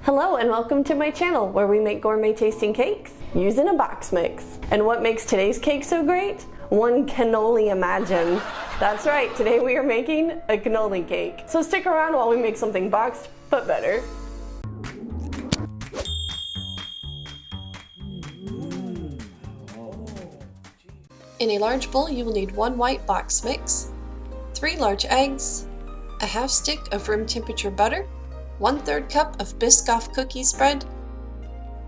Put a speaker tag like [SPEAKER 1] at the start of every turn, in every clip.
[SPEAKER 1] Hello and welcome to my channel where we make gourmet tasting cakes using a box mix. And what makes today's cake so great? One cannoli imagine. That's right, today we are making a cannoli cake. So stick around while we make something boxed, but better.
[SPEAKER 2] In a large bowl you will need 1 white box mix, 3 large eggs, a half stick of room temperature butter, 1/3 cup of Biscoff cookie spread,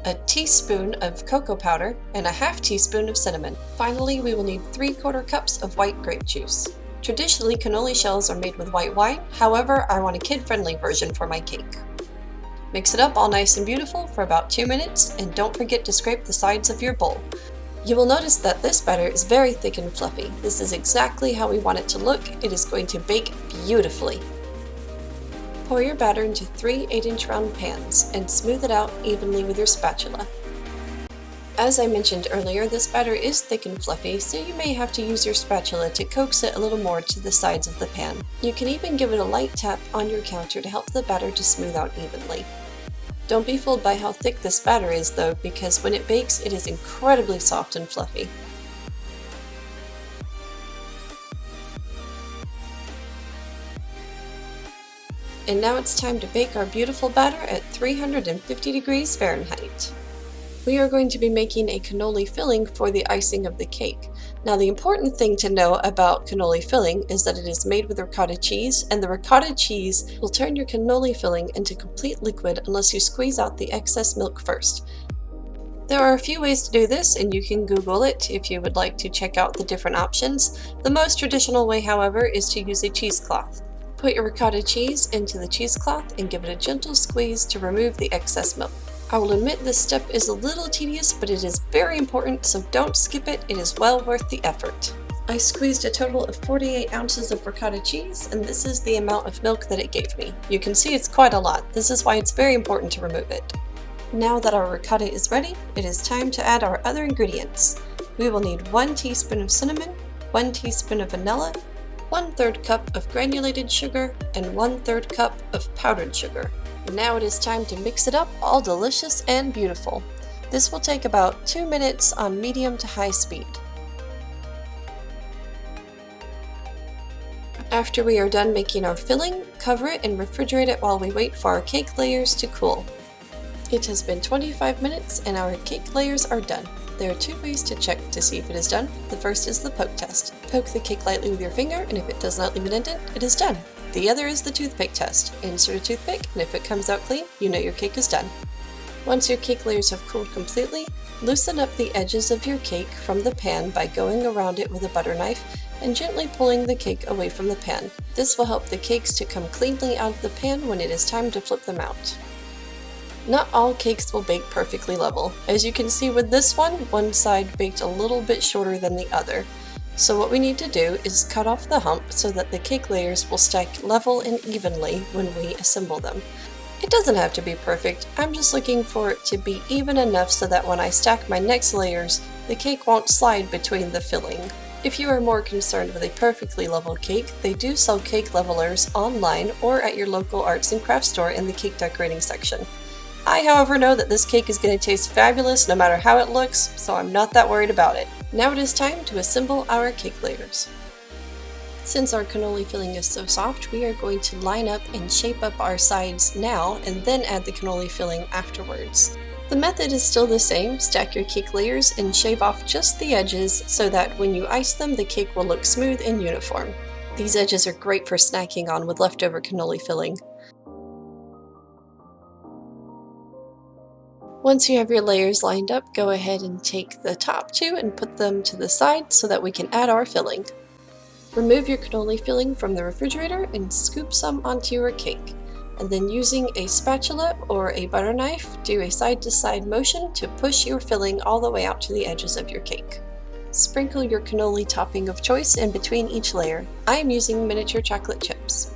[SPEAKER 2] a teaspoon of cocoa powder, and a half teaspoon of cinnamon. Finally, we will need 3/4 cups of white grape juice. Traditionally, cannoli shells are made with white wine, however, I want a kid-friendly version for my cake. Mix it up all nice and beautiful for about 2 minutes, and don't forget to scrape the sides of your bowl. You will notice that this batter is very thick and fluffy. This is exactly how we want it to look. It is going to bake beautifully. Pour your batter into 3 8-inch round pans and smooth it out evenly with your spatula. As I mentioned earlier, this batter is thick and fluffy, so you may have to use your spatula to coax it a little more to the sides of the pan. You can even give it a light tap on your counter to help the batter to smooth out evenly. Don't be fooled by how thick this batter is though, because when it bakes it is incredibly soft and fluffy. And now it's time to bake our beautiful batter at 350 degrees Fahrenheit. We are going to be making a cannoli filling for the icing of the cake. Now the important thing to know about cannoli filling is that it is made with ricotta cheese, and the ricotta cheese will turn your cannoli filling into complete liquid unless you squeeze out the excess milk first. There are a few ways to do this, and you can Google it if you would like to check out the different options. The most traditional way, however, is to use a cheesecloth. Put your ricotta cheese into the cheesecloth and give it a gentle squeeze to remove the excess milk. I will admit this step is a little tedious, but it is very important, so don't skip it. It is well worth the effort. I squeezed a total of 48 ounces of ricotta cheese, and this is the amount of milk that it gave me. You can see it's quite a lot. This is why it's very important to remove it. Now that our ricotta is ready, it is time to add our other ingredients. We will need 1 teaspoon of cinnamon, 1 teaspoon of vanilla, 1/3 cup of granulated sugar, and 1/3 cup of powdered sugar. Now it is time to mix it up all delicious and beautiful. This will take about 2 minutes on medium to high speed. After we are done making our filling, cover it and refrigerate it while we wait for our cake layers to cool. It has been 25 minutes and our cake layers are done. There are 2 ways to check to see if it is done. The first is the poke test. Poke the cake lightly with your finger, and if it does not leave an indent, it is done. The other is the toothpick test. Insert a toothpick, and if it comes out clean, you know your cake is done. Once your cake layers have cooled completely, loosen up the edges of your cake from the pan by going around it with a butter knife and gently pulling the cake away from the pan. This will help the cakes to come cleanly out of the pan when it is time to flip them out. Not all cakes will bake perfectly level. As you can see with this one side baked a little bit shorter than the other. So what we need to do is cut off the hump so that the cake layers will stack level and evenly when we assemble them. It doesn't have to be perfect, I'm just looking for it to be even enough so that when I stack my next layers, the cake won't slide between the filling. If you are more concerned with a perfectly level cake, they do sell cake levelers online or at your local arts and crafts store in the cake decorating section. I, however, know that this cake is going to taste fabulous no matter how it looks, so I'm not that worried about it. Now it is time to assemble our cake layers. Since our cannoli filling is so soft, we are going to line up and shape up our sides now and then add the cannoli filling afterwards. The method is still the same. Stack your cake layers and shave off just the edges so that when you ice them, the cake will look smooth and uniform. These edges are great for snacking on with leftover cannoli filling. Once you have your layers lined up, go ahead and take the top 2 and put them to the side so that we can add our filling. Remove your cannoli filling from the refrigerator and scoop some onto your cake. And then using a spatula or a butter knife, do a side-to-side motion to push your filling all the way out to the edges of your cake. Sprinkle your cannoli topping of choice in between each layer. I am using miniature chocolate chips.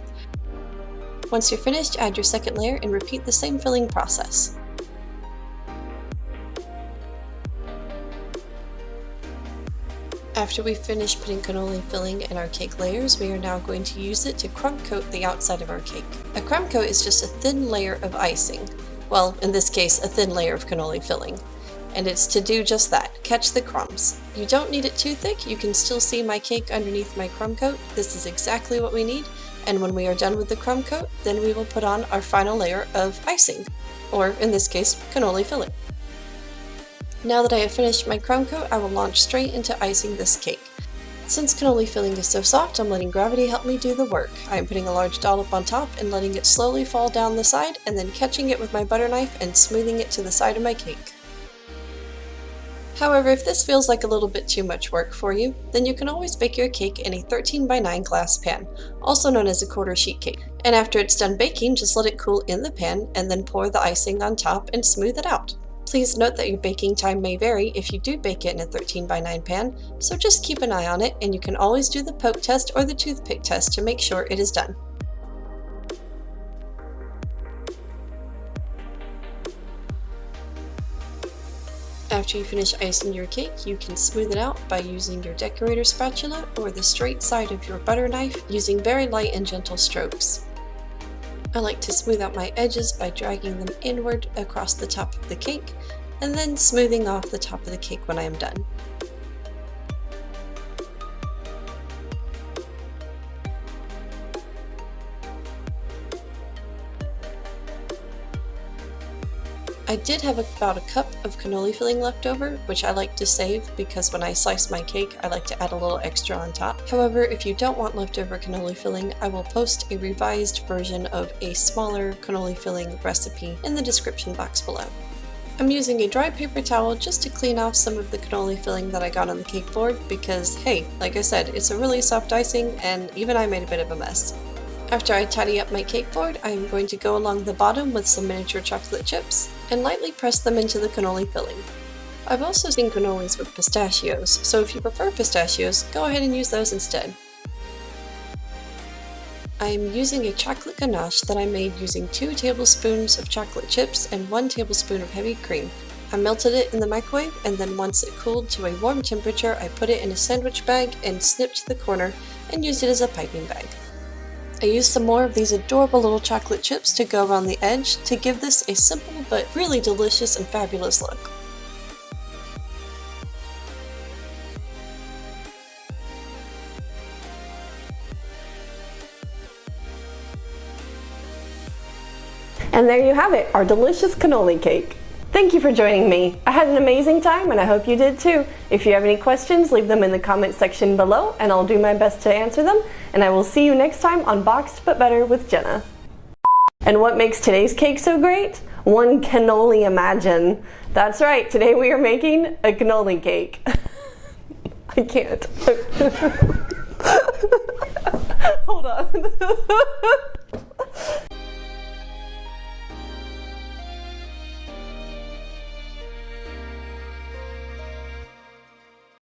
[SPEAKER 2] Once you're finished, add your second layer and repeat the same filling process. After we finish putting cannoli filling in our cake layers, we are now going to use it to crumb coat the outside of our cake. A crumb coat is just a thin layer of icing. Well, in this case, a thin layer of cannoli filling. And it's to do just that, catch the crumbs. You don't need it too thick, you can still see my cake underneath my crumb coat. This is exactly what we need, and when we are done with the crumb coat, then we will put on our final layer of icing, or in this case, cannoli filling. Now that I have finished my crumb coat, I will launch straight into icing this cake. Since cannoli filling is so soft, I'm letting gravity help me do the work. I am putting a large dollop on top and letting it slowly fall down the side, and then catching it with my butter knife and smoothing it to the side of my cake. However, if this feels like a little bit too much work for you, then you can always bake your cake in a 13x9 glass pan, also known as a quarter sheet cake. And after it's done baking, just let it cool in the pan and then pour the icing on top and smooth it out. Please note that your baking time may vary if you do bake it in a 13x9 pan, so just keep an eye on it, and you can always do the poke test or the toothpick test to make sure it is done. After you finish icing your cake, you can smooth it out by using your decorator spatula or the straight side of your butter knife using very light and gentle strokes. I like to smooth out my edges by dragging them inward across the top of the cake and then smoothing off the top of the cake when I am done. I did have about a cup of cannoli filling left over, which I like to save because when I slice my cake, I like to add a little extra on top. However, if you don't want leftover cannoli filling, I will post a revised version of a smaller cannoli filling recipe in the description box below. I'm using a dry paper towel just to clean off some of the cannoli filling that I got on the cake board because, hey, like I said, it's a really soft icing and even I made a bit of a mess. After I tidy up my cake board, I am going to go along the bottom with some miniature chocolate chips and lightly press them into the cannoli filling. I've also seen cannolis with pistachios, so if you prefer pistachios, go ahead and use those instead. I am using a chocolate ganache that I made using 2 tablespoons of chocolate chips and 1 tablespoon of heavy cream. I melted it in the microwave, and then once it cooled to a warm temperature, I put it in a sandwich bag and snipped the corner and used it as a piping bag. I used some more of these adorable little chocolate chips to go around the edge to give this a simple but really delicious and fabulous look.
[SPEAKER 1] And there you have it, our delicious cannoli cake. Thank you for joining me. I had an amazing time and I hope you did too. If you have any questions, leave them in the comment section below and I'll do my best to answer them. And I will see you next time on Boxed But Better with Genna. And what makes today's cake so great? One cannoli imagine. That's right, today we are making a cannoli cake. I can't. Hold on.